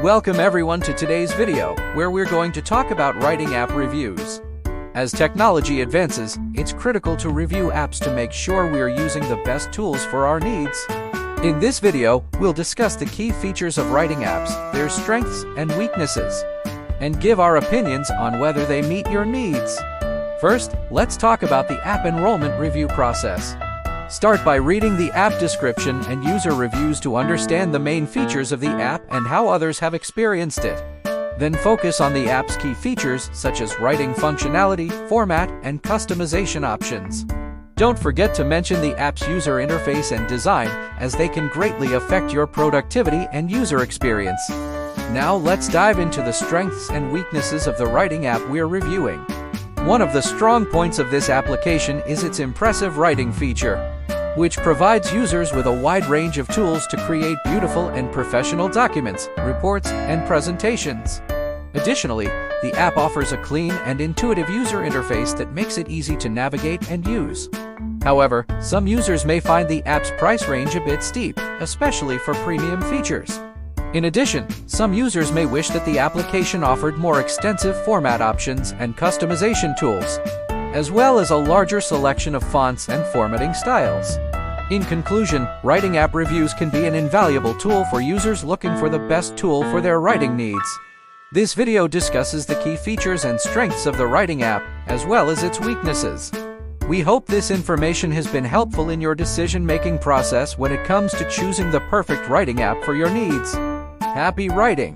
Welcome everyone to today's video, where we're going to talk about writing app reviews. As technology advances, it's critical to review apps to make sure we are using the best tools for our needs. In this video, we'll discuss the key features of writing apps, their strengths and weaknesses, and give our opinions on whether they meet your needs. First, let's talk about the app enrollment review process. Start by reading the app description and user reviews to understand the main features of the app and how others have experienced it. Then focus on the app's key features such as writing functionality, format, and customization options. Don't forget to mention the app's user interface and design, as they can greatly affect your productivity and user experience. Now let's dive into the strengths and weaknesses of the writing app we're reviewing. One of the strong points of this application is its impressive writing feature, which provides users with a wide range of tools to create beautiful and professional documents, reports, and presentations. Additionally, the app offers a clean and intuitive user interface that makes it easy to navigate and use. However, some users may find the app's price range a bit steep, especially for premium features. In addition, some users may wish that the application offered more extensive format options and customization tools, as well as a larger selection of fonts and formatting styles. In conclusion, writing app reviews can be an invaluable tool for users looking for the best tool for their writing needs. This video discusses the key features and strengths of the writing app, as well as its weaknesses. We hope this information has been helpful in your decision-making process when it comes to choosing the perfect writing app for your needs. Happy writing!